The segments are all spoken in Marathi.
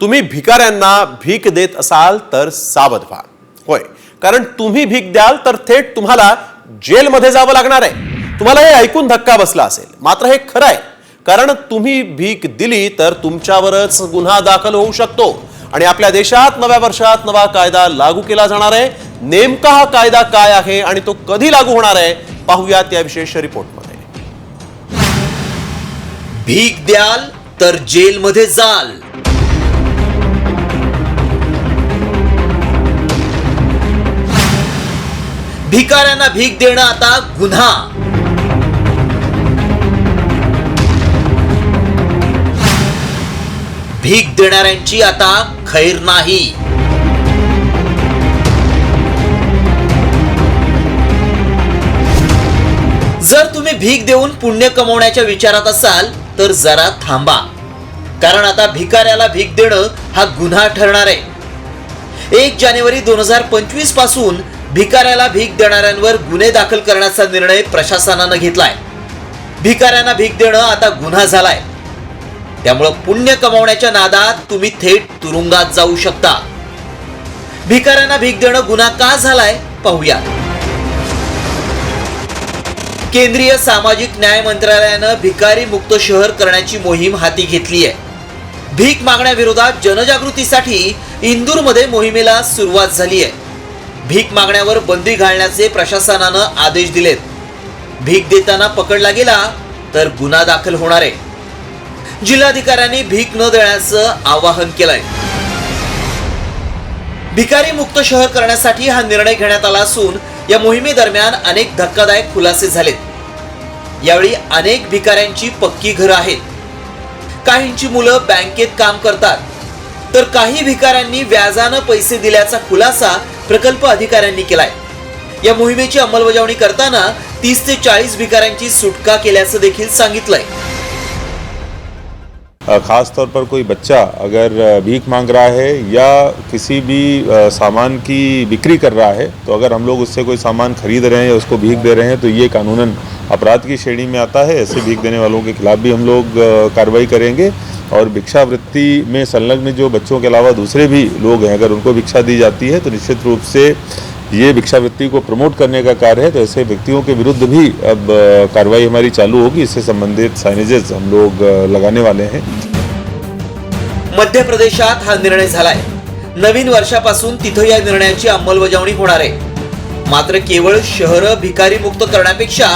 तुम्ही भिकाऱ्यांना भीक देत असाल तर सावध व्हा. होय, कारण तुम्ही भीक द्याल तर थेट तुम्हाला जेलमध्ये जावं लागणार आहे. तुम्हाला हे ऐकून धक्का बसला असेल, मात्र हे खरं आहे. कारण तुम्ही भीक दिली तर तुमच्यावरच गुन्हा दाखल होऊ शकतो आणि आपल्या देशात नव्या वर्षात नवा कायदा लागू केला जाणार आहे. नेमका हा कायदा काय आहे आणि तो कधी लागू होणार आहे, पाहूयात या विशेष रिपोर्टमध्ये. भीक द्याल तर जेलमध्ये जाल. भिकाऱ्यांना भीक देणं आता गुन्हा. भीक देणाऱ्यांची आता खैर नाही. जर तुम्ही भीक देऊन पुण्य कमवण्याच्या विचारात असाल तर जरा थांबा, कारण आता भिकाऱ्याला भीक देणं हा गुन्हा ठरणार आहे. 1 जानेवारी 2025 पासून भिकाऱ्याला भीक देणाऱ्यांवर गुन्हे दाखल करण्याचा निर्णय प्रशासनानं घेतलाय. भिकाऱ्यांना भीक देणं आता गुन्हा झालाय. त्यामुळे पुण्य कमावण्याच्या नादात तुम्ही थेट तुरुंगात जाऊ शकता. भिकाऱ्यांना भीक देणं गुन्हा का झालाय पाहूया. केंद्रीय सामाजिक न्याय मंत्रालयानं भिकारी मुक्त शहर करण्याची मोहीम हाती घेतली आहे. भीक मागण्याविरोधात जनजागृतीसाठी इंदूरमध्ये मोहिमेला सुरुवात झाली आहे. भीक मागण्यावर बंदी घालण्याचे प्रशासनानं आदेश दिलेत. भीक देताना पकडला गेला तर गुन्हा दाखल होणार आहे. जिल्हाधिकाऱ्यांनी भीक न देण्याचं आवाहन केलंय. भिकारी मुक्त शहर करण्यासाठी हा निर्णय घेण्यात आला असून या मोहिमेदरम्यान अनेक धक्कादायक खुलासे झालेत. यावेळी अनेक भिकाऱ्यांची पक्की घरं आहेत. काहींची मुलं बँकेत काम करतात, तर काही भिकाऱ्यांनी व्याजानं पैसे दिल्याचा खुलासा प्रकल्प अधिकाऱ्यांनी केलाय. या मोहिमेची अंमलबजावणी करताना 30 ते 40 भिकाऱ्यांची सुटका केल्याचं देखील सांगितलंय. खास तौर पर कोई बच्चा अगर भीख मांग रहा है या किसी भी सामान की बिक्री कर रहा है, तो अगर हम लोग उससे कोई सामान खरीद रहे हैं या उसको भीख दे रहे हैं तो ये कानूनन अपराध की श्रेणी में आता है. ऐसे भीख देने वालों के खिलाफ भी हम लोग कार्रवाई करेंगे. और भिक्षावृत्ति में संलग्न जो बच्चों के अलावा दूसरे भी लोग हैं, अगर उनको भिक्षा दी जाती है तो निश्चित रूप से ये भिक्षावृत्ति को प्रमोट करने का कार्य है. तो ऐसे व्यक्तियों के विरुद्ध भी अब कार्रवाई हमारी चालू होगी. इससे संबंधित साइनेजेस हम लोग लगाने वाले हैं. मध्य प्रदेशात हा निर्णय झालाय. नवीन वर्षापासून तिथं या निर्णयाची अंमलबजावणी होणार आहे. मात्र केवळ शहर भिकारी मुक्त करण्यापेक्षा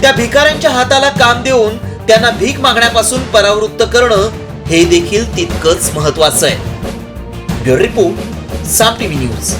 त्या भिकाऱ्यांच्या हाताला काम देऊन त्यांना भीक मागण्यापासून परावृत्त करणं हे देखील तितकंच महत्त्वाचं आहे. ब्युरो रिपोर्ट, साम टीव्ही न्यूज.